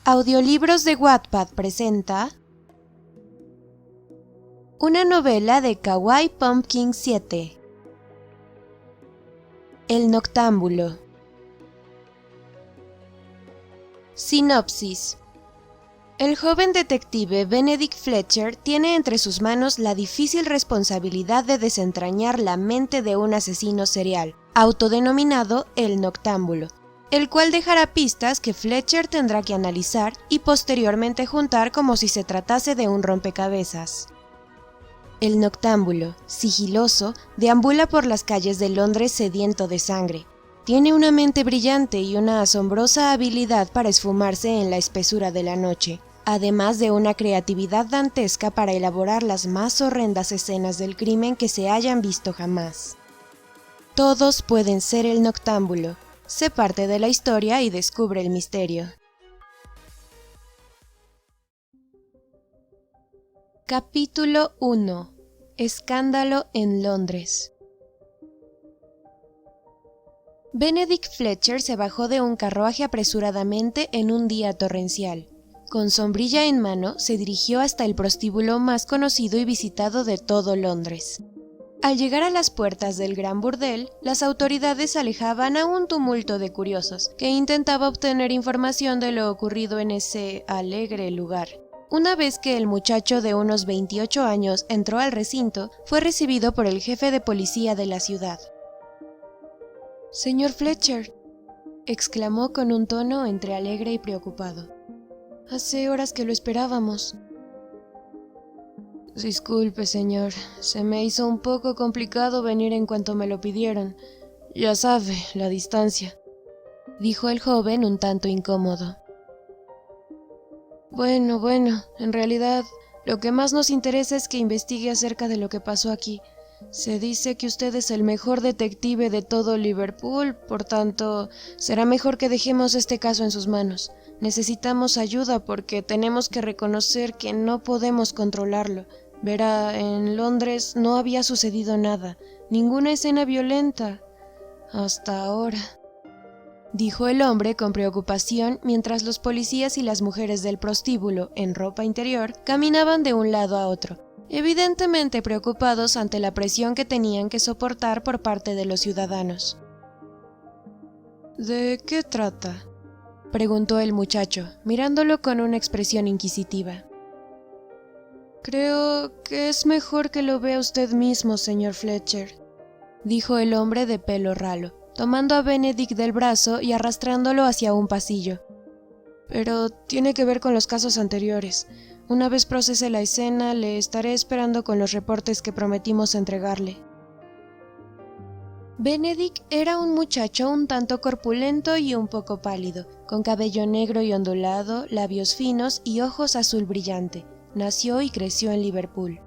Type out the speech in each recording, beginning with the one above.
Audiolibros de Wattpad presenta una novela de Kawaii Pumpkin 7. El noctámbulo. Sinopsis. El joven detective Benedict Fletcher tiene entre sus manos la difícil responsabilidad de desentrañar la mente de un asesino serial, autodenominado el noctámbulo, el cual dejará pistas que Fletcher tendrá que analizar y posteriormente juntar como si se tratase de un rompecabezas. El noctámbulo, sigiloso, deambula por las calles de Londres sediento de sangre. Tiene una mente brillante y una asombrosa habilidad para esfumarse en la espesura de la noche, además de una creatividad dantesca para elaborar las más horrendas escenas del crimen que se hayan visto jamás. Todos pueden ser el noctámbulo. Sé parte de la historia y descubre el misterio. Capítulo 1. Escándalo en Londres. Benedict Fletcher se bajó de un carruaje apresuradamente en un día torrencial. Con sombrilla en mano, se dirigió hasta el prostíbulo más conocido y visitado de todo Londres. Al llegar a las puertas del gran burdel, las autoridades alejaban a un tumulto de curiosos, que intentaba obtener información de lo ocurrido en ese alegre lugar. Una vez que el muchacho de unos 28 años entró al recinto, fue recibido por el jefe de policía de la ciudad. «Señor Fletcher», exclamó con un tono entre alegre y preocupado. «Hace horas que lo esperábamos». «Disculpe, señor, se me hizo un poco complicado venir en cuanto me lo pidieron. Ya sabe, la distancia», dijo el joven un tanto incómodo. Bueno, en realidad, lo que más nos interesa es que investigue acerca de lo que pasó aquí. Se dice que usted es el mejor detective de todo Liverpool, por tanto, será mejor que dejemos este caso en sus manos. Necesitamos ayuda porque tenemos que reconocer que no podemos controlarlo. Verá, en Londres no había sucedido nada, ninguna escena violenta. Hasta ahora, dijo el hombre con preocupación mientras los policías y las mujeres del prostíbulo, en ropa interior, caminaban de un lado a otro, evidentemente preocupados ante la presión que tenían que soportar por parte de los ciudadanos. ¿De qué trata?, preguntó el muchacho, mirándolo con una expresión inquisitiva. «Creo que es mejor que lo vea usted mismo, señor Fletcher», dijo el hombre de pelo ralo, tomando a Benedict del brazo y arrastrándolo hacia un pasillo. «Pero tiene que ver con los casos anteriores. Una vez procese la escena, le estaré esperando con los reportes que prometimos entregarle». Benedict era un muchacho un tanto corpulento y un poco pálido, con cabello negro y ondulado, labios finos y ojos azul brillante. Nació y creció en Liverpool.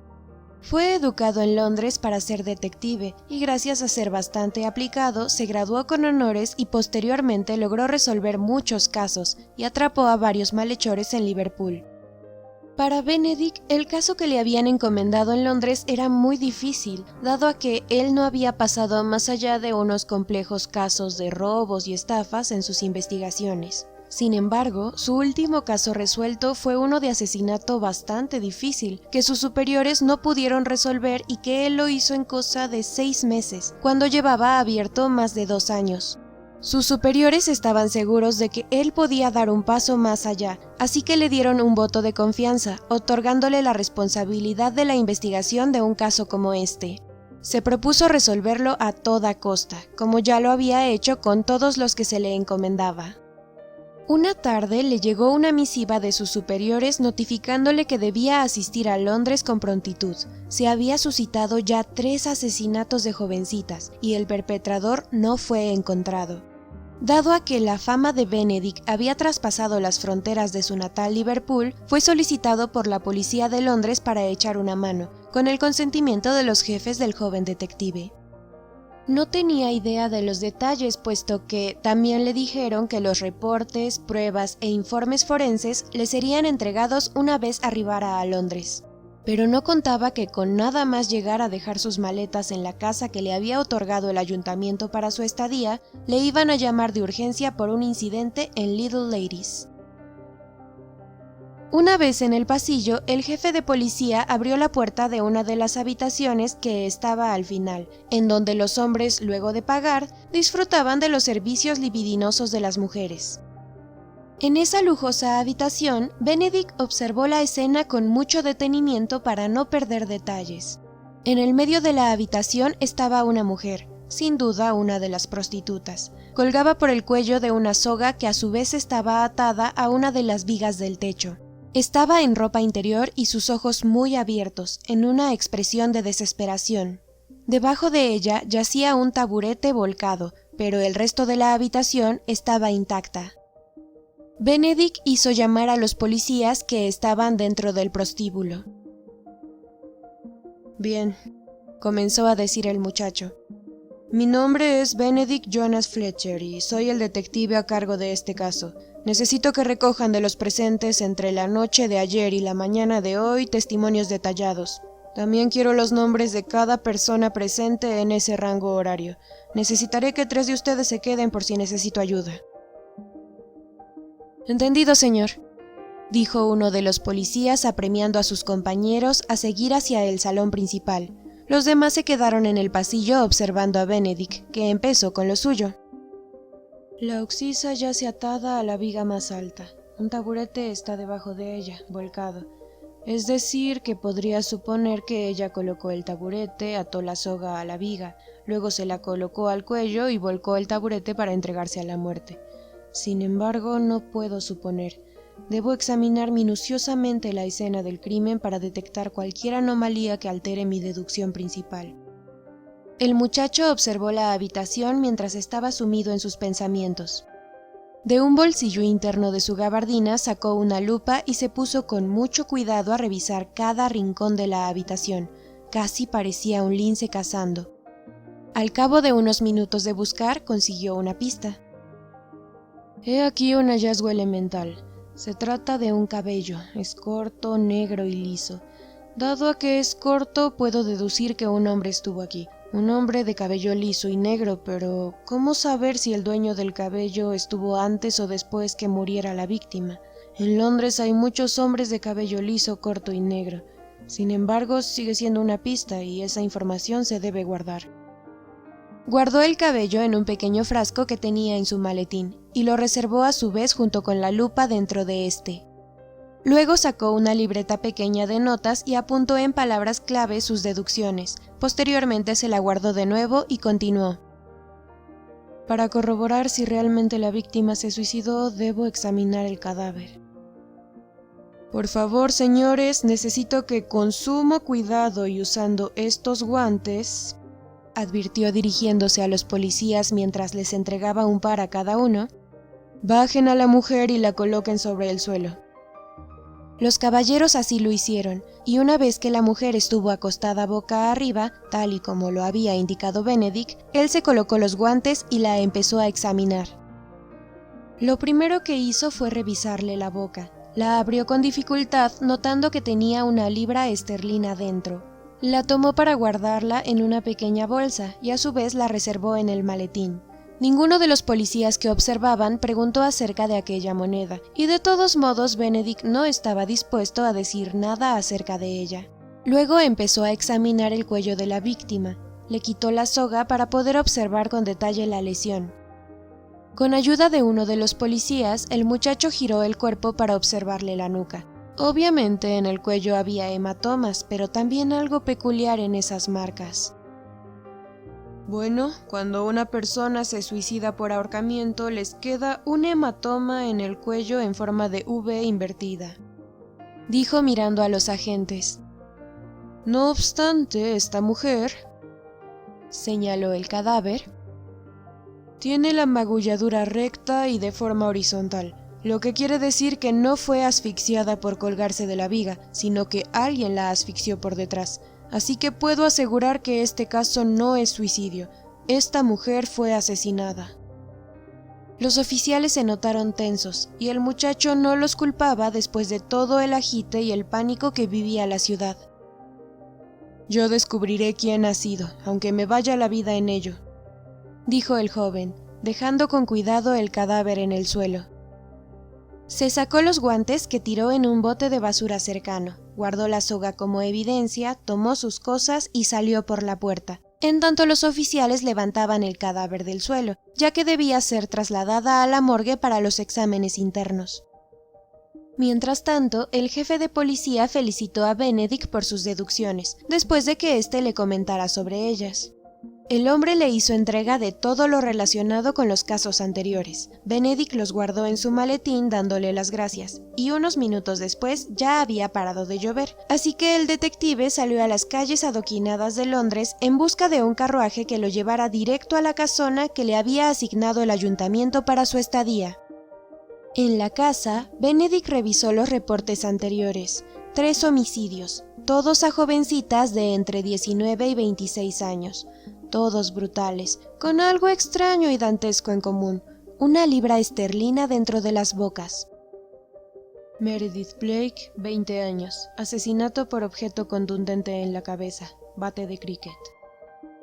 Fue educado en Londres para ser detective y gracias a ser bastante aplicado, se graduó con honores y posteriormente logró resolver muchos casos y atrapó a varios malhechores en Liverpool. Para Benedict, el caso que le habían encomendado en Londres era muy difícil, dado a que él no había pasado más allá de unos complejos casos de robos y estafas en sus investigaciones. Sin embargo, su último caso resuelto fue uno de asesinato bastante difícil, que sus superiores no pudieron resolver y que él lo hizo en cosa de 6 meses, cuando llevaba abierto más de 2 años. Sus superiores estaban seguros de que él podía dar un paso más allá, así que le dieron un voto de confianza, otorgándole la responsabilidad de la investigación de un caso como este. Se propuso resolverlo a toda costa, como ya lo había hecho con todos los que se le encomendaba. Una tarde le llegó una misiva de sus superiores notificándole que debía asistir a Londres con prontitud. Se había suscitado ya 3 asesinatos de jovencitas y el perpetrador no fue encontrado. Dado a que la fama de Benedict había traspasado las fronteras de su natal Liverpool, fue solicitado por la policía de Londres para echar una mano, con el consentimiento de los jefes del joven detective. No tenía idea de los detalles, puesto que también le dijeron que los reportes, pruebas e informes forenses le serían entregados una vez arribara a Londres. Pero no contaba que con nada más llegar a dejar sus maletas en la casa que le había otorgado el ayuntamiento para su estadía, le iban a llamar de urgencia por un incidente en Little Ladies. Una vez en el pasillo, el jefe de policía abrió la puerta de una de las habitaciones que estaba al final, en donde los hombres, luego de pagar, disfrutaban de los servicios libidinosos de las mujeres. En esa lujosa habitación, Benedict observó la escena con mucho detenimiento para no perder detalles. En el medio de la habitación estaba una mujer, sin duda una de las prostitutas. Colgaba por el cuello de una soga que a su vez estaba atada a una de las vigas del techo. Estaba en ropa interior y sus ojos muy abiertos, en una expresión de desesperación. Debajo de ella yacía un taburete volcado, pero el resto de la habitación estaba intacta. Benedict hizo llamar a los policías que estaban dentro del prostíbulo. «Bien», comenzó a decir el muchacho. «Mi nombre es Benedict Jonas Fletcher y soy el detective a cargo de este caso. Necesito que recojan de los presentes entre la noche de ayer y la mañana de hoy testimonios detallados. También quiero los nombres de cada persona presente en ese rango horario. Necesitaré que 3 de ustedes se queden por si necesito ayuda». «Entendido, señor», dijo uno de los policías apremiando a sus compañeros a seguir hacia el salón principal. Los demás se quedaron en el pasillo observando a Benedict, que empezó con lo suyo. «La oxisa yace atada a la viga más alta. Un taburete está debajo de ella, volcado. Es decir, que podría suponer que ella colocó el taburete, ató la soga a la viga, luego se la colocó al cuello y volcó el taburete para entregarse a la muerte. Sin embargo, no puedo suponer. Debo examinar minuciosamente la escena del crimen para detectar cualquier anomalía que altere mi deducción principal». El muchacho observó la habitación mientras estaba sumido en sus pensamientos. De un bolsillo interno de su gabardina sacó una lupa y se puso con mucho cuidado a revisar cada rincón de la habitación. Casi parecía un lince cazando. Al cabo de unos minutos de buscar, consiguió una pista. «He aquí un hallazgo elemental. Se trata de un cabello, es corto, negro y liso. Dado a que es corto, puedo deducir que un hombre estuvo aquí. Un hombre de cabello liso y negro, pero ¿cómo saber si el dueño del cabello estuvo antes o después que muriera la víctima? En Londres hay muchos hombres de cabello liso, corto y negro. Sin embargo, sigue siendo una pista y esa información se debe guardar». Guardó el cabello en un pequeño frasco que tenía en su maletín y lo reservó a su vez junto con la lupa dentro de este. Luego sacó una libreta pequeña de notas y apuntó en palabras clave sus deducciones. Posteriormente se la guardó de nuevo y continuó. «Para corroborar si realmente la víctima se suicidó, debo examinar el cadáver. Por favor, señores, necesito que con sumo cuidado y usando estos guantes», advirtió dirigiéndose a los policías mientras les entregaba un par a cada uno, «bajen a la mujer y la coloquen sobre el suelo». Los caballeros así lo hicieron, y una vez que la mujer estuvo acostada boca arriba, tal y como lo había indicado Benedict, él se colocó los guantes y la empezó a examinar. Lo primero que hizo fue revisarle la boca. La abrió con dificultad, notando que tenía una libra esterlina dentro. La tomó para guardarla en una pequeña bolsa y a su vez la reservó en el maletín. Ninguno de los policías que observaban preguntó acerca de aquella moneda, y de todos modos Benedict no estaba dispuesto a decir nada acerca de ella. Luego empezó a examinar el cuello de la víctima. Le quitó la soga para poder observar con detalle la lesión. Con ayuda de uno de los policías, el muchacho giró el cuerpo para observarle la nuca. Obviamente en el cuello había hematomas, pero también algo peculiar en esas marcas. «Bueno, cuando una persona se suicida por ahorcamiento, les queda un hematoma en el cuello en forma de V invertida», dijo mirando a los agentes. «No obstante, esta mujer», señaló el cadáver, «tiene la magulladura recta y de forma horizontal, lo que quiere decir que no fue asfixiada por colgarse de la viga, sino que alguien la asfixió por detrás. Así que puedo asegurar que este caso no es suicidio. Esta mujer fue asesinada». Los oficiales se notaron tensos, y el muchacho no los culpaba después de todo el agite y el pánico que vivía la ciudad. «Yo descubriré quién ha sido, aunque me vaya la vida en ello», dijo el joven, dejando con cuidado el cadáver en el suelo. Se sacó los guantes que tiró en un bote de basura cercano, guardó la soga como evidencia, tomó sus cosas y salió por la puerta. En tanto los oficiales levantaban el cadáver del suelo, ya que debía ser trasladada a la morgue para los exámenes internos. Mientras tanto, el jefe de policía felicitó a Benedict por sus deducciones, después de que éste le comentara sobre ellas. El hombre le hizo entrega de todo lo relacionado con los casos anteriores. Benedict los guardó en su maletín dándole las gracias, y unos minutos después ya había parado de llover, así que el detective salió a las calles adoquinadas de Londres en busca de un carruaje que lo llevara directo a la casona que le había asignado el ayuntamiento para su estadía. En la casa, Benedict revisó los reportes anteriores. 3 homicidios, todos a jovencitas de entre 19 y 26 años. Todos brutales, con algo extraño y dantesco en común, una libra esterlina dentro de las bocas. Meredith Blake, 20 años, asesinato por objeto contundente en la cabeza, bate de cricket.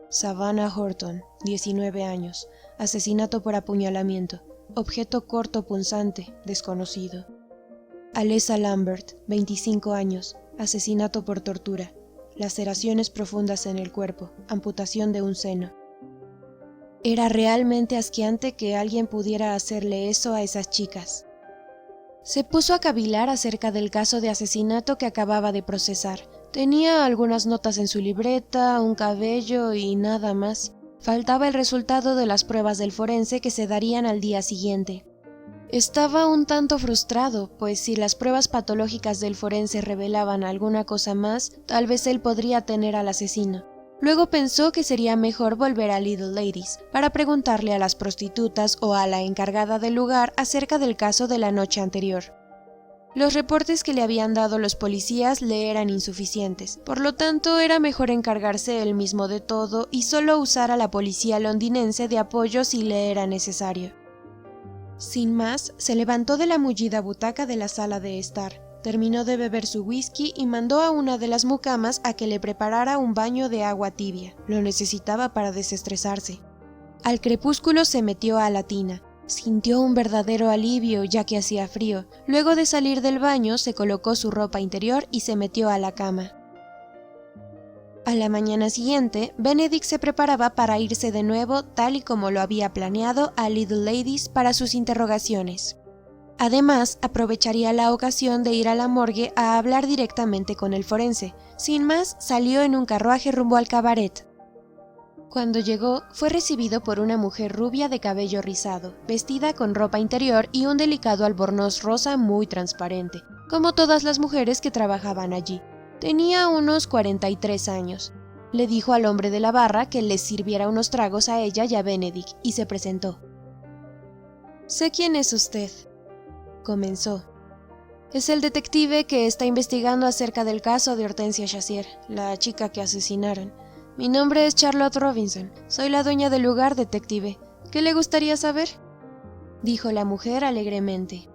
Savannah Horton, 19 años, asesinato por apuñalamiento, objeto corto punzante, desconocido. Alessa Lambert, 25 años, asesinato por tortura. Laceraciones profundas en el cuerpo, amputación de un seno. Era realmente asqueante que alguien pudiera hacerle eso a esas chicas. Se puso a cavilar acerca del caso de asesinato que acababa de procesar. Tenía algunas notas en su libreta, un cabello y nada más. Faltaba el resultado de las pruebas del forense que se darían al día siguiente. Estaba un tanto frustrado, pues si las pruebas patológicas del forense revelaban alguna cosa más, tal vez él podría tener al asesino. Luego pensó que sería mejor volver a Little Ladies, para preguntarle a las prostitutas o a la encargada del lugar acerca del caso de la noche anterior. Los reportes que le habían dado los policías le eran insuficientes, por lo tanto era mejor encargarse él mismo de todo y solo usar a la policía londinense de apoyo si le era necesario. Sin más, se levantó de la mullida butaca de la sala de estar, terminó de beber su whisky y mandó a una de las mucamas a que le preparara un baño de agua tibia. Lo necesitaba para desestresarse. Al crepúsculo se metió a la tina. Sintió un verdadero alivio ya que hacía frío. Luego de salir del baño se colocó su ropa interior y se metió a la cama. A la mañana siguiente, Benedict se preparaba para irse de nuevo, tal y como lo había planeado, a Little Ladies para sus interrogaciones. Además, aprovecharía la ocasión de ir a la morgue a hablar directamente con el forense. Sin más, salió en un carruaje rumbo al cabaret. Cuando llegó, fue recibido por una mujer rubia de cabello rizado, vestida con ropa interior y un delicado albornoz rosa muy transparente, como todas las mujeres que trabajaban allí. Tenía unos 43 años. Le dijo al hombre de la barra que les sirviera unos tragos a ella y a Benedict, y se presentó. «Sé quién es usted», comenzó. «Es el detective que está investigando acerca del caso de Hortensia Chazier, la chica que asesinaron. Mi nombre es Charlotte Robinson. Soy la dueña del lugar, detective. ¿Qué le gustaría saber?», dijo la mujer alegremente.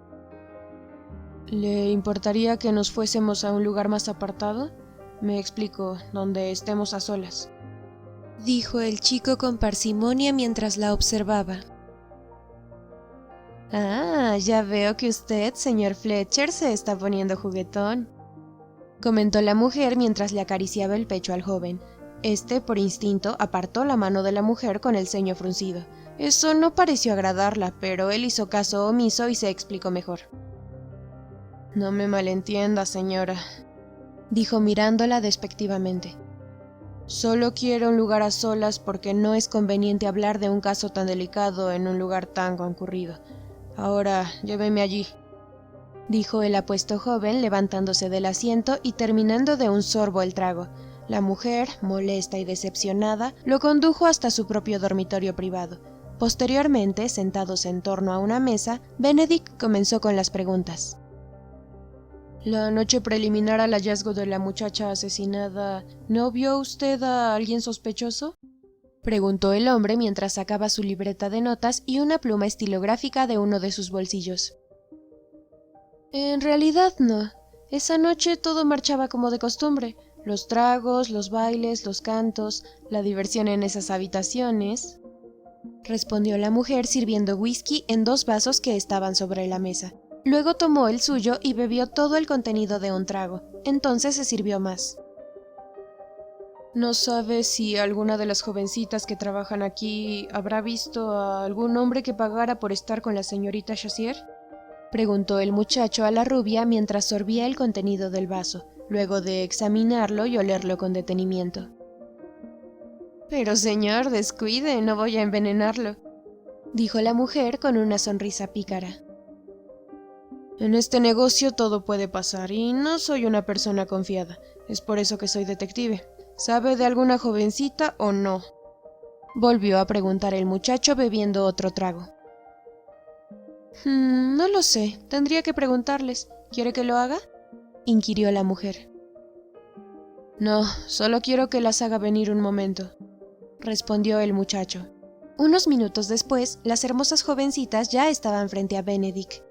«¿Le importaría que nos fuésemos a un lugar más apartado? Me explico, donde estemos a solas», dijo el chico con parsimonia mientras la observaba. «Ah, ya veo que usted, señor Fletcher, se está poniendo juguetón», comentó la mujer mientras le acariciaba el pecho al joven. Este, por instinto, apartó la mano de la mujer con el ceño fruncido. Eso no pareció agradarla, pero él hizo caso omiso y se explicó mejor. «No me malentienda, señora», dijo mirándola despectivamente. «Solo quiero un lugar a solas porque no es conveniente hablar de un caso tan delicado en un lugar tan concurrido. Ahora, lléveme allí», dijo el apuesto joven levantándose del asiento y terminando de un sorbo el trago. La mujer, molesta y decepcionada, lo condujo hasta su propio dormitorio privado. Posteriormente, sentados en torno a una mesa, Benedict comenzó con las preguntas. «La noche preliminar al hallazgo de la muchacha asesinada, ¿no vio usted a alguien sospechoso?», preguntó el hombre mientras sacaba su libreta de notas y una pluma estilográfica de uno de sus bolsillos. «En realidad no. Esa noche todo marchaba como de costumbre. Los tragos, los bailes, los cantos, la diversión en esas habitaciones», respondió la mujer sirviendo whisky en 2 vasos que estaban sobre la mesa. Luego tomó el suyo y bebió todo el contenido de un trago. Entonces se sirvió más. ¿No sabes si alguna de las jovencitas que trabajan aquí habrá visto a algún hombre que pagara por estar con la señorita Chassier?, preguntó el muchacho a la rubia mientras sorbía el contenido del vaso, luego de examinarlo y olerlo con detenimiento. Pero señor, descuide, no voy a envenenarlo, dijo la mujer con una sonrisa pícara. En este negocio todo puede pasar y no soy una persona confiada, es por eso que soy detective. ¿Sabe de alguna jovencita o no?, volvió a preguntar el muchacho bebiendo otro trago. No lo sé, tendría que preguntarles. ¿Quiere que lo haga?, inquirió la mujer. No, solo quiero que las haga venir un momento, respondió el muchacho. Unos minutos después, las hermosas jovencitas ya estaban frente a Benedict.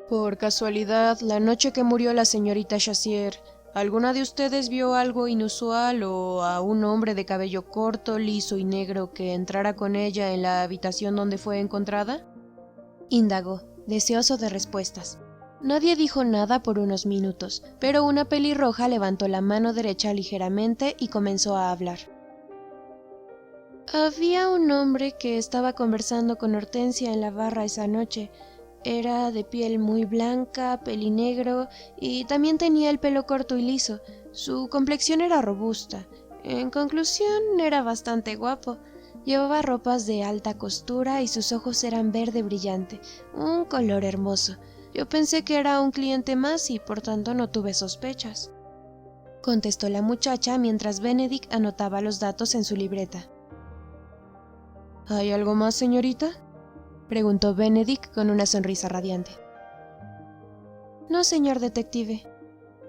Por casualidad, la noche que murió la señorita Chassier, ¿alguna de ustedes vio algo inusual o a un hombre de cabello corto, liso y negro que entrara con ella en la habitación donde fue encontrada?, indagó, deseoso de respuestas. Nadie dijo nada por unos minutos, pero una pelirroja levantó la mano derecha ligeramente y comenzó a hablar. Había un hombre que estaba conversando con Hortensia en la barra esa noche. Era de piel muy blanca, pelinegro y también tenía el pelo corto y liso. Su complexión era robusta. En conclusión, era bastante guapo. Llevaba ropas de alta costura y sus ojos eran verde brillante, un color hermoso. Yo pensé que era un cliente más y por tanto no tuve sospechas, contestó la muchacha mientras Benedict anotaba los datos en su libreta. ¿Hay algo más, señorita?, preguntó Benedict con una sonrisa radiante. No, señor detective,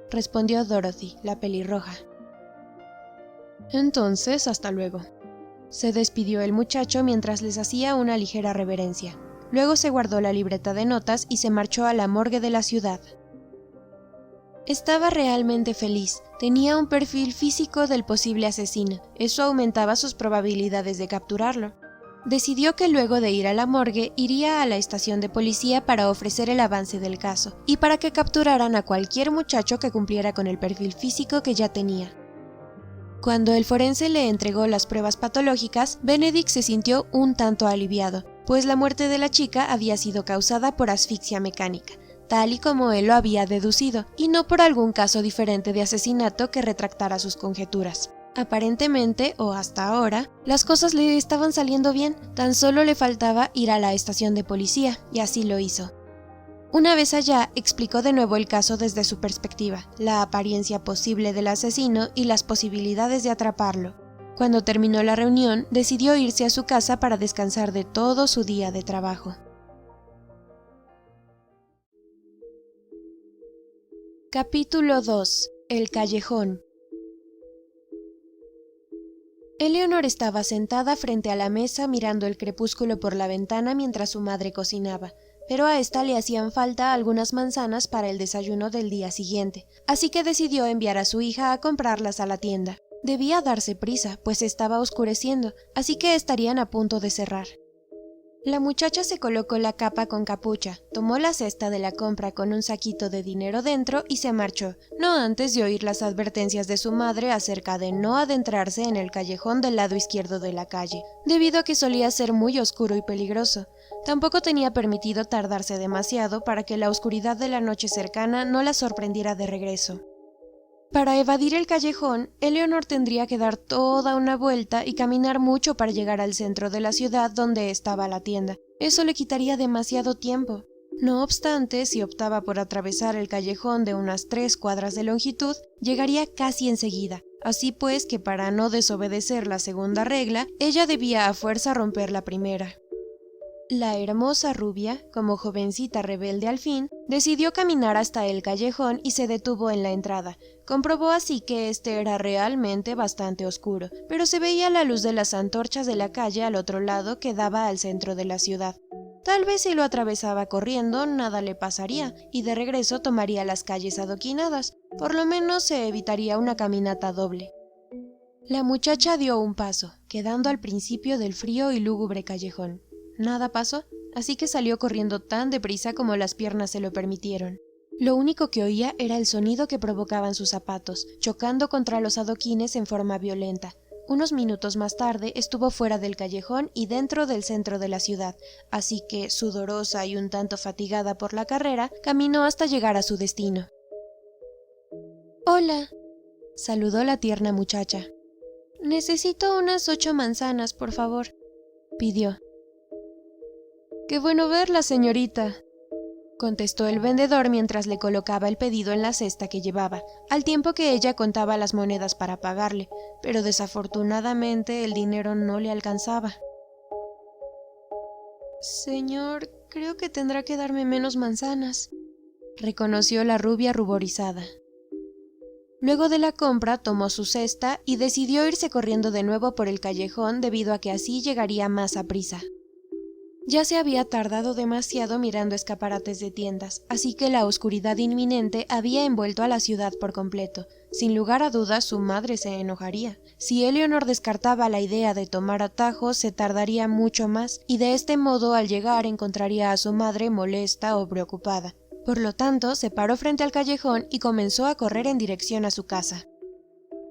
respondió Dorothy, la pelirroja. Entonces, hasta luego, se despidió el muchacho mientras les hacía una ligera reverencia. Luego se guardó la libreta de notas y se marchó a la morgue de la ciudad. Estaba realmente feliz. Tenía un perfil físico del posible asesino. Eso aumentaba sus probabilidades de capturarlo. Decidió que luego de ir a la morgue iría a la estación de policía para ofrecer el avance del caso y para que capturaran a cualquier muchacho que cumpliera con el perfil físico que ya tenía. Cuando el forense le entregó las pruebas patológicas, Benedict se sintió un tanto aliviado, pues la muerte de la chica había sido causada por asfixia mecánica, tal y como él lo había deducido, y no por algún caso diferente de asesinato que retractara sus conjeturas. Aparentemente, o hasta ahora, las cosas le estaban saliendo bien, tan solo le faltaba ir a la estación de policía, y así lo hizo. Una vez allá, explicó de nuevo el caso desde su perspectiva, la apariencia posible del asesino y las posibilidades de atraparlo. Cuando terminó la reunión, decidió irse a su casa para descansar de todo su día de trabajo. Capítulo 2. El callejón. Eleanor estaba sentada frente a la mesa mirando el crepúsculo por la ventana mientras su madre cocinaba, pero a esta le hacían falta algunas manzanas para el desayuno del día siguiente, así que decidió enviar a su hija a comprarlas a la tienda. Debía darse prisa, pues estaba oscureciendo, así que estarían a punto de cerrar. La muchacha se colocó la capa con capucha, tomó la cesta de la compra con un saquito de dinero dentro y se marchó, no antes de oír las advertencias de su madre acerca de no adentrarse en el callejón del lado izquierdo de la calle, debido a que solía ser muy oscuro y peligroso. Tampoco tenía permitido tardarse demasiado para que la oscuridad de la noche cercana no la sorprendiera de regreso. Para evadir el callejón, Eleanor tendría que dar toda una vuelta y caminar mucho para llegar al centro de la ciudad donde estaba la tienda. Eso le quitaría demasiado tiempo. No obstante, si optaba por atravesar el callejón de unas 3 cuadras de longitud, llegaría casi enseguida. Así pues que para no desobedecer la segunda regla, ella debía a fuerza romper la primera. La hermosa rubia, como jovencita rebelde al fin, decidió caminar hasta el callejón y se detuvo en la entrada. Comprobó así que este era realmente bastante oscuro, pero se veía la luz de las antorchas de la calle al otro lado que daba al centro de la ciudad. Tal vez si lo atravesaba corriendo nada le pasaría, y de regreso tomaría las calles adoquinadas. Por lo menos se evitaría una caminata doble. La muchacha dio un paso, quedando al principio del frío y lúgubre callejón. Nada pasó, así que salió corriendo tan deprisa como las piernas se lo permitieron. Lo único que oía era el sonido que provocaban sus zapatos, chocando contra los adoquines en forma violenta. Unos minutos más tarde estuvo fuera del callejón y dentro del centro de la ciudad, así que, sudorosa y un tanto fatigada por la carrera, caminó hasta llegar a su destino. «Hola», saludó la tierna muchacha. «Necesito unas 8 manzanas, por favor», pidió. «Qué bueno verla, señorita», contestó el vendedor mientras le colocaba el pedido en la cesta que llevaba, al tiempo que ella contaba las monedas para pagarle, pero desafortunadamente el dinero no le alcanzaba. «Señor, creo que tendrá que darme menos manzanas», reconoció la rubia ruborizada. Luego de la compra tomó su cesta y decidió irse corriendo de nuevo por el callejón debido a que así llegaría más aprisa. Ya se había tardado demasiado mirando escaparates de tiendas, así que la oscuridad inminente había envuelto a la ciudad por completo. Sin lugar a dudas, su madre se enojaría. Si Eleanor descartaba la idea de tomar atajos, se tardaría mucho más, y de este modo al llegar encontraría a su madre molesta o preocupada. Por lo tanto, se paró frente al callejón y comenzó a correr en dirección a su casa.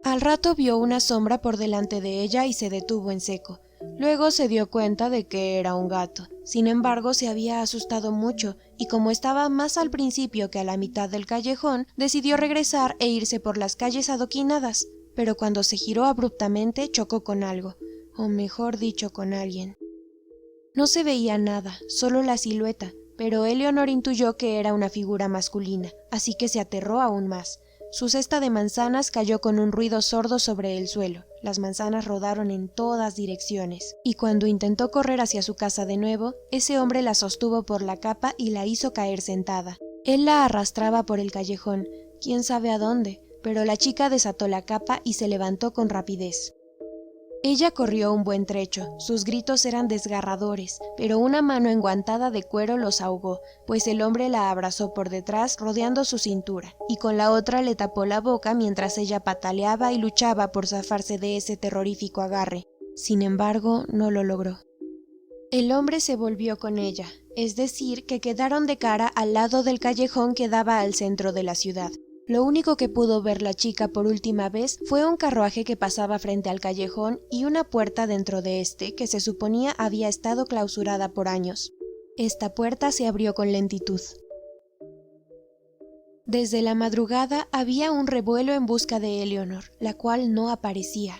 Al rato vio una sombra por delante de ella y se detuvo en seco. Luego se dio cuenta de que era un gato. Sin embargo, se había asustado mucho, y como estaba más al principio que a la mitad del callejón, decidió regresar e irse por las calles adoquinadas. Pero cuando se giró abruptamente, chocó con algo, o mejor dicho, con alguien. No se veía nada, solo la silueta, pero Eleanor intuyó que era una figura masculina, así que se aterró aún más. Su cesta de manzanas cayó con un ruido sordo sobre el suelo. Las manzanas rodaron en todas direcciones, y cuando intentó correr hacia su casa de nuevo, ese hombre la sostuvo por la capa y la hizo caer sentada. Él la arrastraba por el callejón, quién sabe a dónde, pero la chica desató la capa y se levantó con rapidez. Ella corrió un buen trecho, sus gritos eran desgarradores, pero una mano enguantada de cuero los ahogó, pues el hombre la abrazó por detrás rodeando su cintura, y con la otra le tapó la boca mientras ella pataleaba y luchaba por zafarse de ese terrorífico agarre. Sin embargo, no lo logró. El hombre se volvió con ella, es decir, que quedaron de cara al lado del callejón que daba al centro de la ciudad. Lo único que pudo ver la chica por última vez fue un carruaje que pasaba frente al callejón y una puerta dentro de este que se suponía había estado clausurada por años. Esta puerta se abrió con lentitud. Desde la madrugada había un revuelo en busca de Eleanor, la cual no aparecía.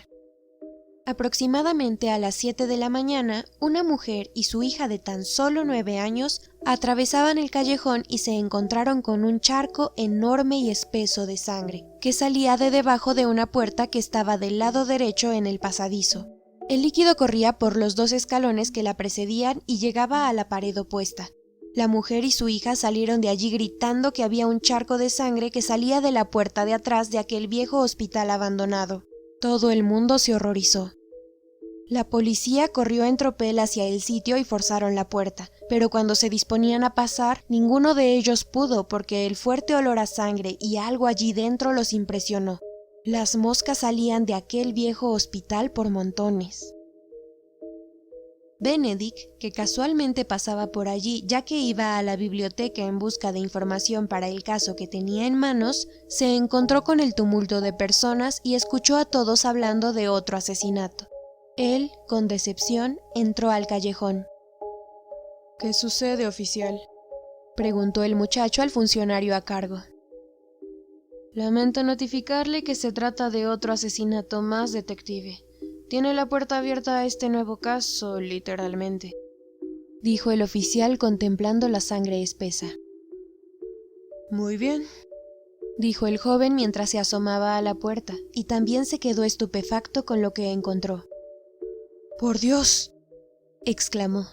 Aproximadamente a las 7 de la mañana, una mujer y su hija de tan solo 9 años atravesaban el callejón y se encontraron con un charco enorme y espeso de sangre, que salía de debajo de una puerta que estaba del lado derecho en el pasadizo. El líquido corría por los 2 escalones que la precedían y llegaba a la pared opuesta. La mujer y su hija salieron de allí gritando que había un charco de sangre que salía de la puerta de atrás de aquel viejo hospital abandonado. Todo el mundo se horrorizó. La policía corrió en tropel hacia el sitio y forzaron la puerta, pero cuando se disponían a pasar, ninguno de ellos pudo porque el fuerte olor a sangre y algo allí dentro los impresionó. Las moscas salían de aquel viejo hospital por montones. Benedict, que casualmente pasaba por allí ya que iba a la biblioteca en busca de información para el caso que tenía en manos, se encontró con el tumulto de personas y escuchó a todos hablando de otro asesinato. Él, con decepción, entró al callejón. «¿Qué sucede, oficial?», preguntó el muchacho al funcionario a cargo. «Lamento notificarle que se trata de otro asesinato más, detective. Tiene la puerta abierta a este nuevo caso, literalmente», dijo el oficial contemplando la sangre espesa. «Muy bien», dijo el joven mientras se asomaba a la puerta, y también se quedó estupefacto con lo que encontró. «¡Por Dios!», exclamó.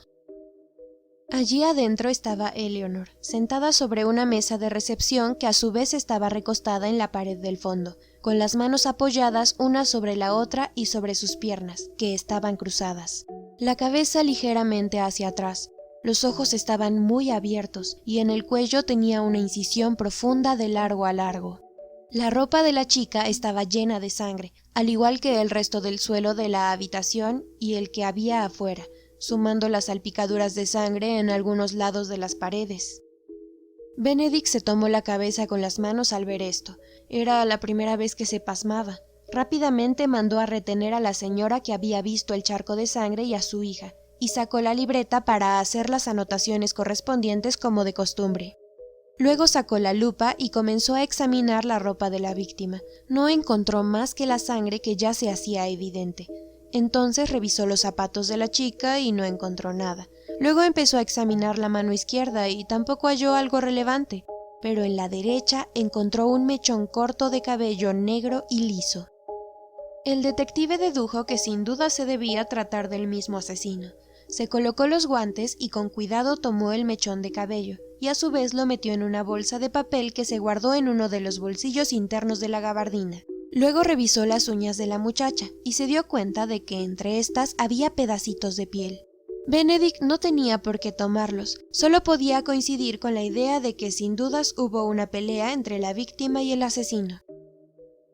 Allí adentro estaba Eleanor, sentada sobre una mesa de recepción que a su vez estaba recostada en la pared del fondo, con las manos apoyadas una sobre la otra y sobre sus piernas, que estaban cruzadas. La cabeza ligeramente hacia atrás, los ojos estaban muy abiertos y en el cuello tenía una incisión profunda de largo a largo. La ropa de la chica estaba llena de sangre, al igual que el resto del suelo de la habitación y el que había afuera. sumando las salpicaduras de sangre en algunos lados de las paredes. Benedict se tomó la cabeza con las manos al ver esto. Era la primera vez que se pasmaba. Rápidamente mandó a retener a la señora que había visto el charco de sangre y a su hija, y sacó la libreta para hacer las anotaciones correspondientes como de costumbre. Luego sacó la lupa y comenzó a examinar la ropa de la víctima. No encontró más que la sangre, que ya se hacía evidente. Entonces revisó los zapatos de la chica y no encontró nada. Luego empezó a examinar la mano izquierda y tampoco halló algo relevante, pero en la derecha encontró un mechón corto de cabello negro y liso. El detective dedujo que sin duda se debía tratar del mismo asesino. Se colocó los guantes y con cuidado tomó el mechón de cabello, y a su vez lo metió en una bolsa de papel que se guardó en uno de los bolsillos internos de la gabardina. Luego revisó las uñas de la muchacha y se dio cuenta de que entre estas había pedacitos de piel. Benedict no tenía por qué tomarlos, solo podía coincidir con la idea de que sin dudas hubo una pelea entre la víctima y el asesino.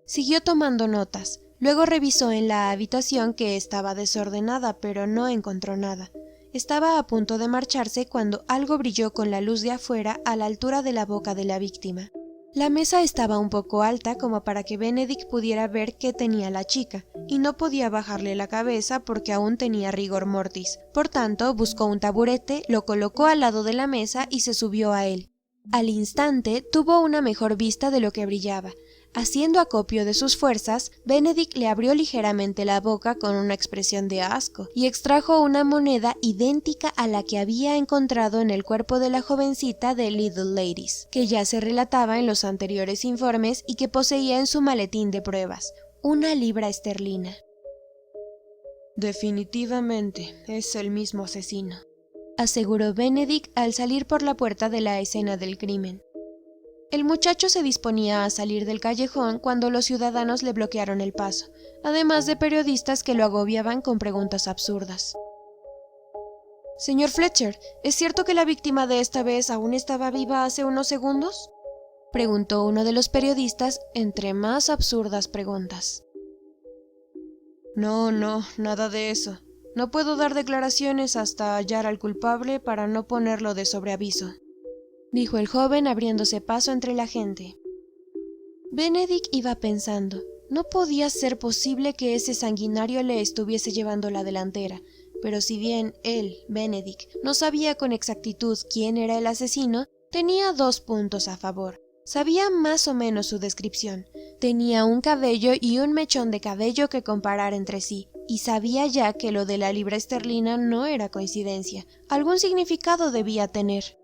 Siguió tomando notas. Luego revisó en la habitación, que estaba desordenada, pero no encontró nada. Estaba a punto de marcharse cuando algo brilló con la luz de afuera a la altura de la boca de la víctima. La mesa estaba un poco alta como para que Benedict pudiera ver qué tenía la chica, y no podía bajarle la cabeza porque aún tenía rigor mortis. Por tanto, buscó un taburete, lo colocó al lado de la mesa y se subió a él. Al instante tuvo una mejor vista de lo que brillaba. Haciendo acopio de sus fuerzas, Benedict le abrió ligeramente la boca con una expresión de asco y extrajo una moneda idéntica a la que había encontrado en el cuerpo de la jovencita de Little Ladies, que ya se relataba en los anteriores informes y que poseía en su maletín de pruebas, 1 libra esterlina. Definitivamente es el mismo asesino, aseguró Benedict al salir por la puerta de la escena del crimen. El muchacho se disponía a salir del callejón cuando los ciudadanos le bloquearon el paso, además de periodistas que lo agobiaban con preguntas absurdas. «Señor Fletcher, ¿es cierto que la víctima de esta vez aún estaba viva hace unos segundos?», preguntó uno de los periodistas entre más absurdas preguntas. No, nada de eso. No puedo dar declaraciones hasta hallar al culpable para no ponerlo de sobreaviso», dijo el joven abriéndose paso entre la gente. Benedict iba pensando, no podía ser posible que ese sanguinario le estuviese llevando la delantera, pero si bien él, Benedict, no sabía con exactitud quién era el asesino, tenía 2 puntos a favor. Sabía más o menos su descripción, tenía un cabello y un mechón de cabello que comparar entre sí, y sabía ya que lo de la libra esterlina no era coincidencia, algún significado debía tener.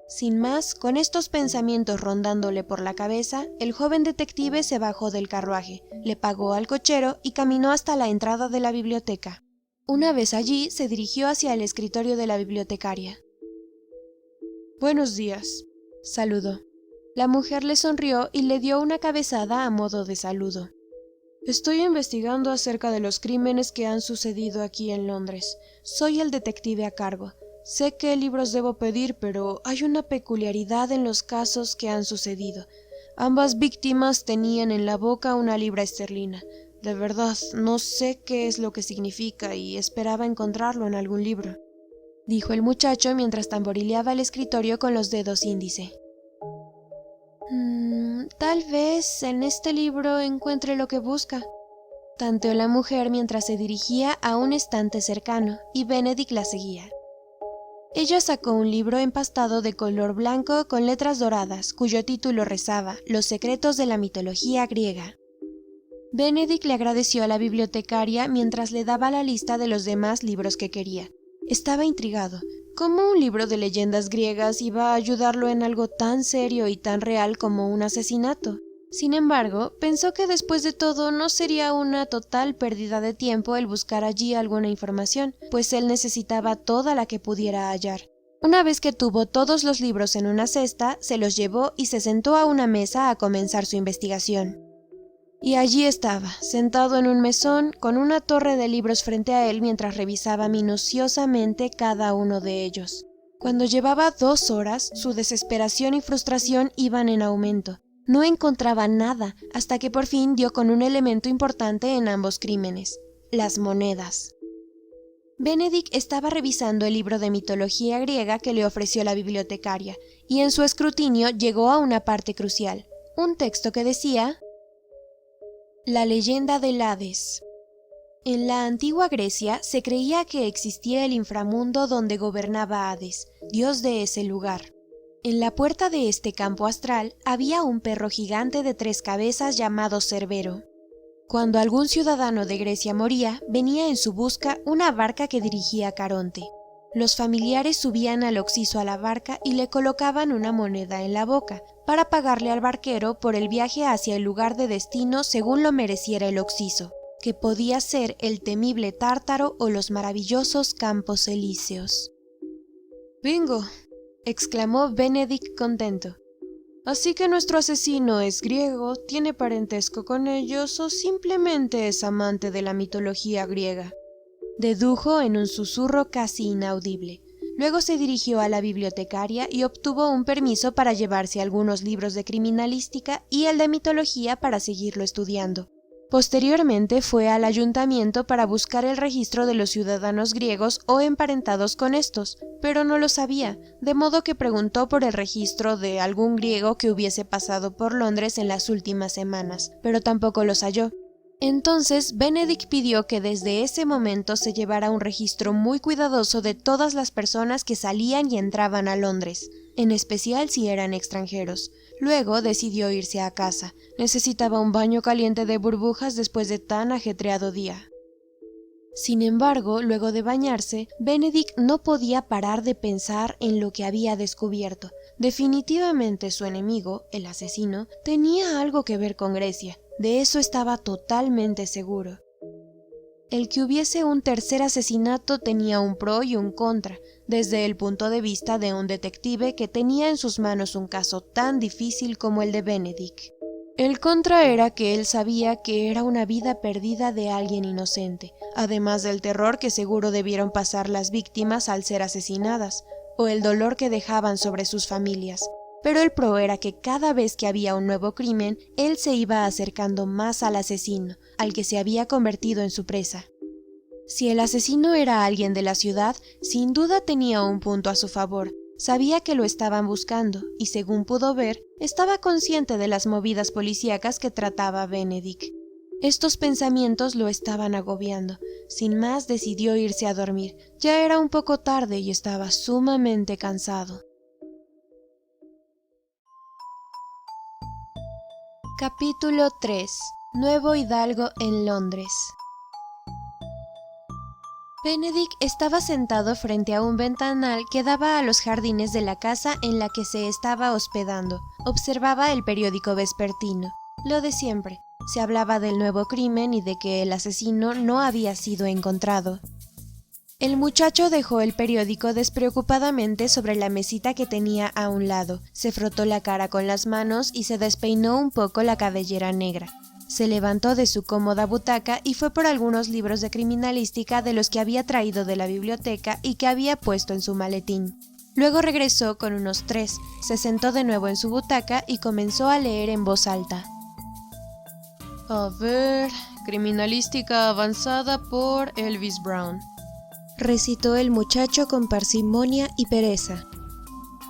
Sin más, con estos pensamientos rondándole por la cabeza, el joven detective se bajó del carruaje, le pagó al cochero y caminó hasta la entrada de la biblioteca. Una vez allí, se dirigió hacia el escritorio de la bibliotecaria. «Buenos días», saludó. La mujer le sonrió y le dio una cabezada a modo de saludo. «Estoy investigando acerca de los crímenes que han sucedido aquí en Londres. Soy el detective a cargo. Sé qué libros debo pedir, pero hay una peculiaridad en los casos que han sucedido. Ambas víctimas tenían en la boca 1 libra esterlina. De verdad, no sé qué es lo que significa y esperaba encontrarlo en algún libro», dijo el muchacho mientras tamborileaba el escritorio con los dedos índice. Tal vez en este libro encuentre lo que busca», tanteó la mujer mientras se dirigía a un estante cercano, y Benedict la seguía. Ella sacó un libro empastado de color blanco con letras doradas, cuyo título rezaba «Los secretos de la mitología griega». Benedict le agradeció a la bibliotecaria mientras le daba la lista de los demás libros que quería. Estaba intrigado. ¿Cómo un libro de leyendas griegas iba a ayudarlo en algo tan serio y tan real como un asesinato? Sin embargo, pensó que después de todo no sería una total pérdida de tiempo el buscar allí alguna información, pues él necesitaba toda la que pudiera hallar. Una vez que tuvo todos los libros en una cesta, se los llevó y se sentó a una mesa a comenzar su investigación. Y allí estaba, sentado en un mesón, con una torre de libros frente a él mientras revisaba minuciosamente cada uno de ellos. Cuando llevaba 2 horas, su desesperación y frustración iban en aumento. No encontraba nada, hasta que por fin dio con un elemento importante en ambos crímenes: las monedas. Benedict estaba revisando el libro de mitología griega que le ofreció la bibliotecaria, y en su escrutinio llegó a una parte crucial, un texto que decía: La leyenda del Hades. En la antigua Grecia se creía que existía el inframundo donde gobernaba Hades, dios de ese lugar. En la puerta de este campo astral había un perro gigante de 3 cabezas llamado Cerbero. Cuando algún ciudadano de Grecia moría, venía en su busca una barca que dirigía a Caronte. Los familiares subían al occiso a la barca y le colocaban una moneda en la boca, para pagarle al barquero por el viaje hacia el lugar de destino según lo mereciera el occiso, que podía ser el temible Tártaro o los maravillosos Campos Elíseos. «¡Bingo!», exclamó Benedict contento. «Así que nuestro asesino es griego, tiene parentesco con ellos o simplemente es amante de la mitología griega», dedujo en un susurro casi inaudible. Luego se dirigió a la bibliotecaria y obtuvo un permiso para llevarse algunos libros de criminalística y el de mitología para seguirlo estudiando. Posteriormente fue al ayuntamiento para buscar el registro de los ciudadanos griegos o emparentados con estos, pero no lo sabía, de modo que preguntó por el registro de algún griego que hubiese pasado por Londres en las últimas semanas, pero tampoco los halló. Entonces Benedict pidió que desde ese momento se llevara un registro muy cuidadoso de todas las personas que salían y entraban a Londres, en especial si eran extranjeros. Luego decidió irse a casa. Necesitaba un baño caliente de burbujas después de tan ajetreado día. Sin embargo, luego de bañarse, Benedict no podía parar de pensar en lo que había descubierto. Definitivamente su enemigo, el asesino, tenía algo que ver con Grecia. De eso estaba totalmente seguro. El que hubiese un tercer asesinato tenía un pro y un contra, desde el punto de vista de un detective que tenía en sus manos un caso tan difícil como el de Benedict. El contra era que él sabía que era una vida perdida de alguien inocente, además del terror que seguro debieron pasar las víctimas al ser asesinadas, o el dolor que dejaban sobre sus familias. Pero el pro era que cada vez que había un nuevo crimen, él se iba acercando más al asesino, al que se había convertido en su presa. Si el asesino era alguien de la ciudad, sin duda tenía un punto a su favor. Sabía que lo estaban buscando, y según pudo ver, estaba consciente de las movidas policíacas que trataba Benedict. Estos pensamientos lo estaban agobiando. Sin más decidió irse a dormir. Ya era un poco tarde y estaba sumamente cansado. Capítulo 3. Nuevo Hidalgo en Londres. Benedict estaba sentado frente a un ventanal que daba a los jardines de la casa en la que se estaba hospedando. Observaba el periódico vespertino. Lo de siempre. Se hablaba del nuevo crimen y de que el asesino no había sido encontrado. El muchacho dejó el periódico despreocupadamente sobre la mesita que tenía a un lado, se frotó la cara con las manos y se despeinó un poco la cabellera negra. Se levantó de su cómoda butaca y fue por algunos libros de criminalística de los que había traído de la biblioteca y que había puesto en su maletín. Luego regresó con unos 3, se sentó de nuevo en su butaca y comenzó a leer en voz alta. A ver, criminalística avanzada por Elvis Brown, recitó el muchacho con parsimonia y pereza.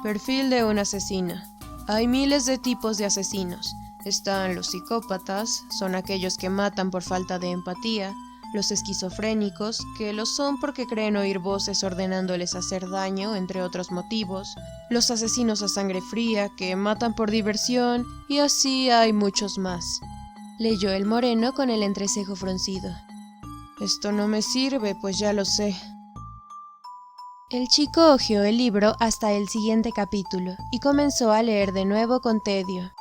Perfil de un asesino. Hay miles de tipos de asesinos. Están los psicópatas, son aquellos que matan por falta de empatía, los esquizofrénicos, que lo son porque creen oír voces ordenándoles hacer daño, entre otros motivos, los asesinos a sangre fría, que matan por diversión, y así hay muchos más. Leyó el moreno con el entrecejo fruncido. Esto no me sirve, pues ya lo sé. El chico hojeó el libro hasta el siguiente capítulo y comenzó a leer de nuevo con tedio.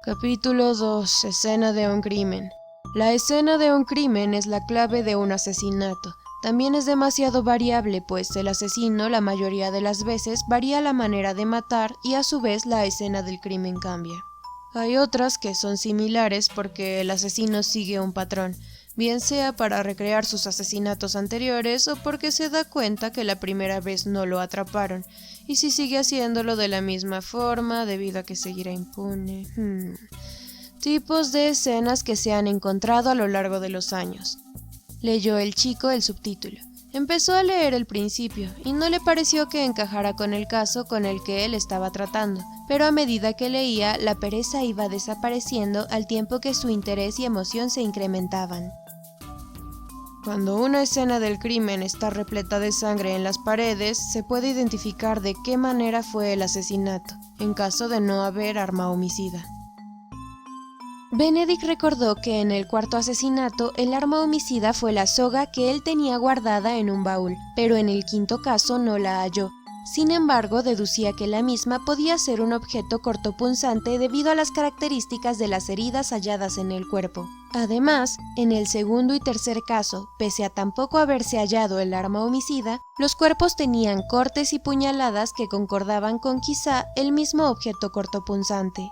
Capítulo 2. Escena de un crimen. La escena de un crimen es la clave de un asesinato. También es demasiado variable, pues el asesino la mayoría de las veces varía la manera de matar y a su vez la escena del crimen cambia. Hay otras que son similares porque el asesino sigue un patrón, bien sea para recrear sus asesinatos anteriores o porque se da cuenta que la primera vez no lo atraparon, y si sigue haciéndolo de la misma forma debido a que seguirá impune. Tipos de escenas que se han encontrado a lo largo de los años. Leyó el chico el subtítulo. Empezó a leer el principio y no le pareció que encajara con el caso con el que él estaba tratando, pero a medida que leía, la pereza iba desapareciendo al tiempo que su interés y emoción se incrementaban. Cuando una escena del crimen está repleta de sangre en las paredes, se puede identificar de qué manera fue el asesinato, en caso de no haber arma homicida. Benedict recordó que en el cuarto asesinato el arma homicida fue la soga que él tenía guardada en un baúl, pero en el quinto caso no la halló. Sin embargo, deducía que la misma podía ser un objeto cortopunzante debido a las características de las heridas halladas en el cuerpo. Además, en el segundo y tercer caso, pese a tampoco haberse hallado el arma homicida, los cuerpos tenían cortes y puñaladas que concordaban con quizá el mismo objeto cortopunzante.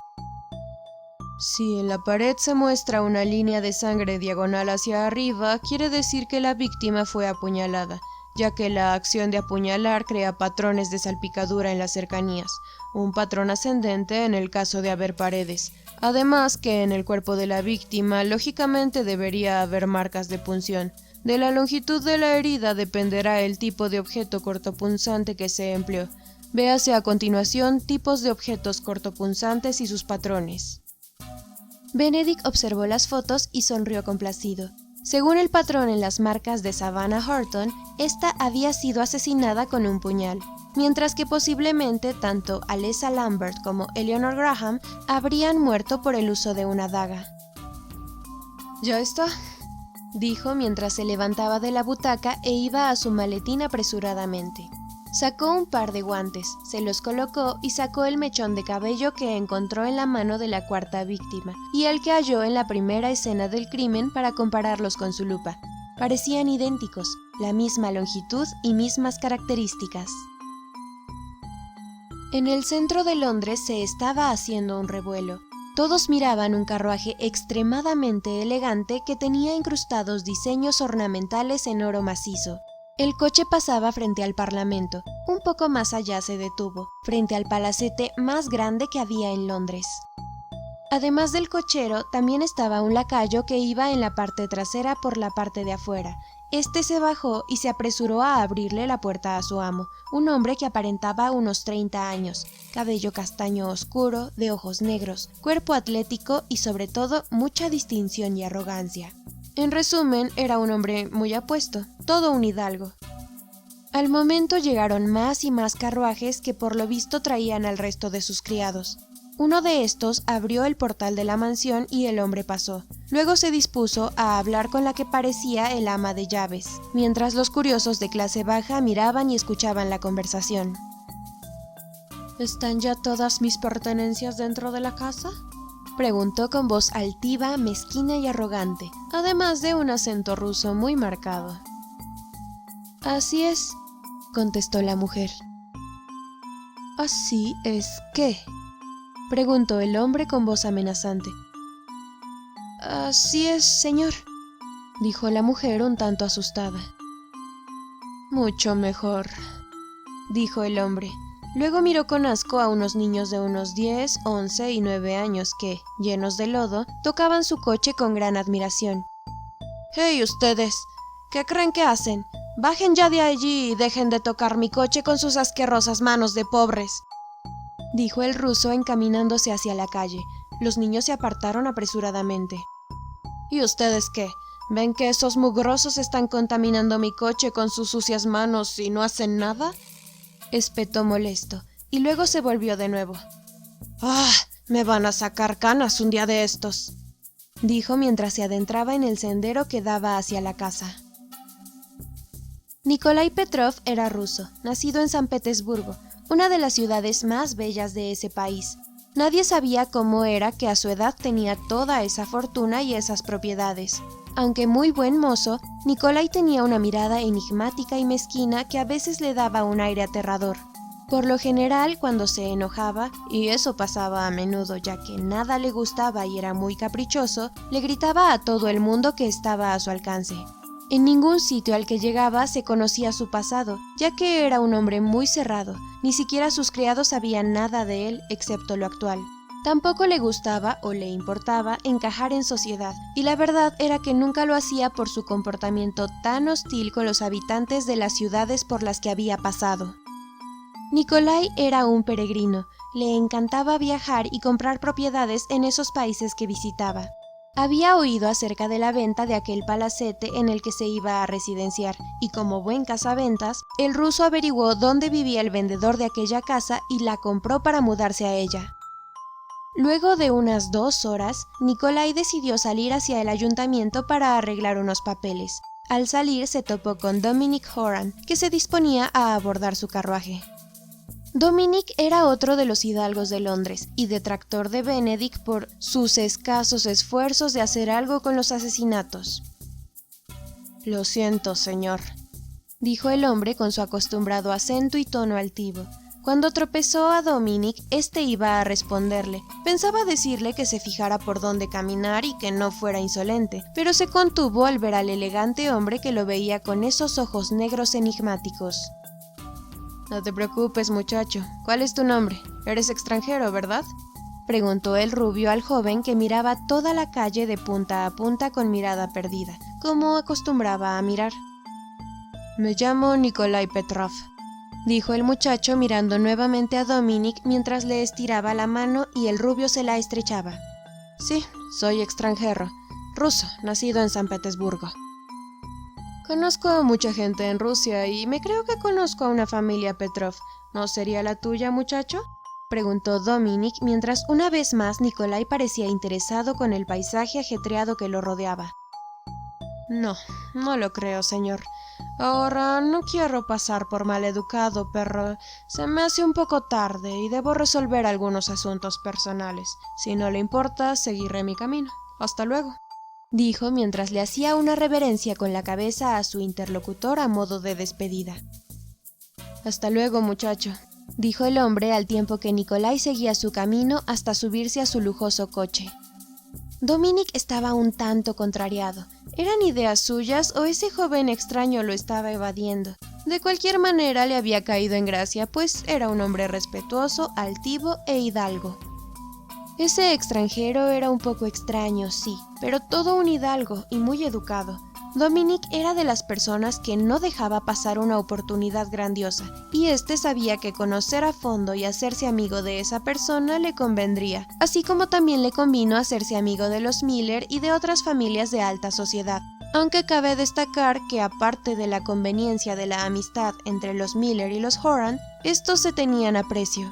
Si en la pared se muestra una línea de sangre diagonal hacia arriba, quiere decir que la víctima fue apuñalada, ya que la acción de apuñalar crea patrones de salpicadura en las cercanías, un patrón ascendente en el caso de haber paredes. Además que en el cuerpo de la víctima lógicamente debería haber marcas de punción. De la longitud de la herida dependerá el tipo de objeto cortopunzante que se empleó. Véase a continuación tipos de objetos cortopunzantes y sus patrones. Benedict observó las fotos y sonrió complacido. Según el patrón en las marcas de Savannah Horton, esta había sido asesinada con un puñal, mientras que posiblemente tanto Alessa Lambert como Eleanor Graham habrían muerto por el uso de una daga. «Ya está», dijo mientras se levantaba de la butaca e iba a su maletín apresuradamente. Sacó un par de guantes, se los colocó y sacó el mechón de cabello que encontró en la mano de la cuarta víctima y el que halló en la primera escena del crimen para compararlos con su lupa. Parecían idénticos, la misma longitud y mismas características. En el centro de Londres se estaba haciendo un revuelo. Todos miraban un carruaje extremadamente elegante que tenía incrustados diseños ornamentales en oro macizo. El coche pasaba frente al Parlamento. Un poco más allá se detuvo, frente al palacete más grande que había en Londres. Además del cochero, también estaba un lacayo que iba en la parte trasera por la parte de afuera. Este se bajó y se apresuró a abrirle la puerta a su amo, un hombre que aparentaba unos 30 años, cabello castaño oscuro, de ojos negros, cuerpo atlético y sobre todo mucha distinción y arrogancia. En resumen, era un hombre muy apuesto, todo un hidalgo. Al momento llegaron más y más carruajes que por lo visto traían al resto de sus criados. Uno de estos abrió el portal de la mansión y el hombre pasó. Luego se dispuso a hablar con la que parecía el ama de llaves, mientras los curiosos de clase baja miraban y escuchaban la conversación. ¿Están ya todas mis pertenencias dentro de la casa?, preguntó con voz altiva, mezquina y arrogante, además de un acento ruso muy marcado. «Así es», contestó la mujer. «¿Así es qué?», preguntó el hombre con voz amenazante. «Así es, señor», dijo la mujer un tanto asustada. «Mucho mejor», dijo el hombre. Luego miró con asco a unos niños de unos 10, 11 y 9 años que, llenos de lodo, tocaban su coche con gran admiración. «¡Hey, ustedes! ¿Qué creen que hacen? Bajen ya de allí y dejen de tocar mi coche con sus asquerosas manos de pobres», dijo el ruso encaminándose hacia la calle. Los niños se apartaron apresuradamente. «¿Y ustedes qué? ¿Ven que esos mugrosos están contaminando mi coche con sus sucias manos y no hacen nada?», espetó molesto, y luego se volvió de nuevo. «¡Ah! Me van a sacar canas un día de estos», dijo mientras se adentraba en el sendero que daba hacia la casa. Nikolai Petrov era ruso, nacido en San Petersburgo, una de las ciudades más bellas de ese país. Nadie sabía cómo era que a su edad tenía toda esa fortuna y esas propiedades. Aunque muy buen mozo, Nikolai tenía una mirada enigmática y mezquina que a veces le daba un aire aterrador. Por lo general, cuando se enojaba, y eso pasaba a menudo ya que nada le gustaba y era muy caprichoso, le gritaba a todo el mundo que estaba a su alcance. En ningún sitio al que llegaba se conocía su pasado, ya que era un hombre muy cerrado, ni siquiera sus criados sabían nada de él excepto lo actual. Tampoco le gustaba o le importaba encajar en sociedad, y la verdad era que nunca lo hacía por su comportamiento tan hostil con los habitantes de las ciudades por las que había pasado. Nikolai era un peregrino, le encantaba viajar y comprar propiedades en esos países que visitaba. Había oído acerca de la venta de aquel palacete en el que se iba a residenciar, y como buen cazaventas, el ruso averiguó dónde vivía el vendedor de aquella casa y la compró para mudarse a ella. Luego de unas 2 horas, Nikolai decidió salir hacia el ayuntamiento para arreglar unos papeles. Al salir se topó con Dominic Horan, que se disponía a abordar su carruaje. Dominic era otro de los hidalgos de Londres y detractor de Benedict por sus escasos esfuerzos de hacer algo con los asesinatos. «Lo siento, señor», dijo el hombre con su acostumbrado acento y tono altivo. Cuando tropezó a Dominic, este iba a responderle. Pensaba decirle que se fijara por dónde caminar y que no fuera insolente, pero se contuvo al ver al elegante hombre que lo veía con esos ojos negros enigmáticos. «No te preocupes, muchacho. ¿Cuál es tu nombre? Eres extranjero, ¿verdad?», preguntó el rubio al joven que miraba toda la calle de punta a punta con mirada perdida, como acostumbraba a mirar. «Me llamo Nikolai Petrov», dijo el muchacho mirando nuevamente a Dominic mientras le estiraba la mano y el rubio se la estrechaba. «Sí, soy extranjero, ruso, nacido en San Petersburgo. Conozco a mucha gente en Rusia y me creo que conozco a una familia Petrov. ¿No sería la tuya, muchacho?», preguntó Dominic mientras una vez más Nikolai parecía interesado con el paisaje ajetreado que lo rodeaba. «No, no lo creo, señor. Ahora no quiero pasar por maleducado, pero se me hace un poco tarde y debo resolver algunos asuntos personales. Si no le importa, seguiré mi camino. Hasta luego», dijo mientras le hacía una reverencia con la cabeza a su interlocutor a modo de despedida. «Hasta luego, muchacho», dijo el hombre al tiempo que Nikolai seguía su camino hasta subirse a su lujoso coche. Dominic estaba un tanto contrariado. ¿Eran ideas suyas o ese joven extraño lo estaba evadiendo? De cualquier manera le había caído en gracia, pues era un hombre respetuoso, altivo e hidalgo. Ese extranjero era un poco extraño, sí, pero todo un hidalgo y muy educado. Dominic era de las personas que no dejaba pasar una oportunidad grandiosa, y este sabía que conocer a fondo y hacerse amigo de esa persona le convendría, así como también le convino hacerse amigo de los Miller y de otras familias de alta sociedad. Aunque cabe destacar que aparte de la conveniencia de la amistad entre los Miller y los Horan, estos se tenían aprecio.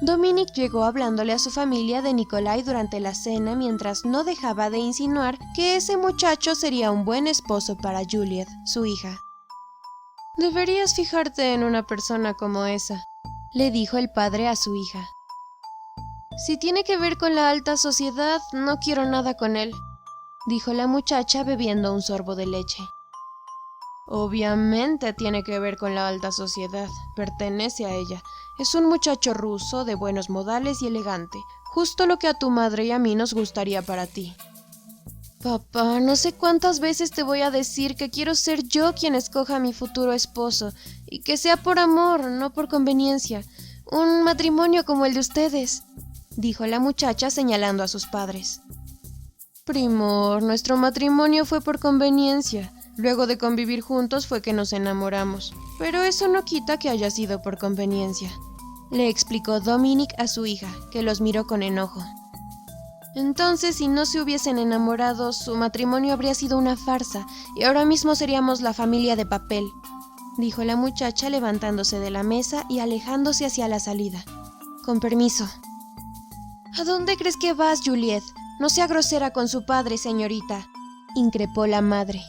Dominic llegó hablándole a su familia de Nikolai durante la cena mientras no dejaba de insinuar que ese muchacho sería un buen esposo para Juliet, su hija. «Deberías fijarte en una persona como esa», le dijo el padre a su hija. «Si tiene que ver con la alta sociedad, no quiero nada con él», dijo la muchacha bebiendo un sorbo de leche. «Obviamente tiene que ver con la alta sociedad, pertenece a ella. Es un muchacho ruso de buenos modales y elegante, justo lo que a tu madre y a mí nos gustaría para ti». «Papá, no sé cuántas veces te voy a decir que quiero ser yo quien escoja a mi futuro esposo, y que sea por amor, no por conveniencia. Un matrimonio como el de ustedes», dijo la muchacha señalando a sus padres. «Primor, nuestro matrimonio fue por conveniencia. Luego de convivir juntos fue que nos enamoramos, pero eso no quita que haya sido por conveniencia», le explicó Dominic a su hija, que los miró con enojo. «Entonces, si no se hubiesen enamorado, su matrimonio habría sido una farsa, y ahora mismo seríamos la familia de papel», dijo la muchacha levantándose de la mesa y alejándose hacia la salida. «Con permiso». «¿A dónde crees que vas, Juliet? No sea grosera con su padre, señorita», increpó la madre.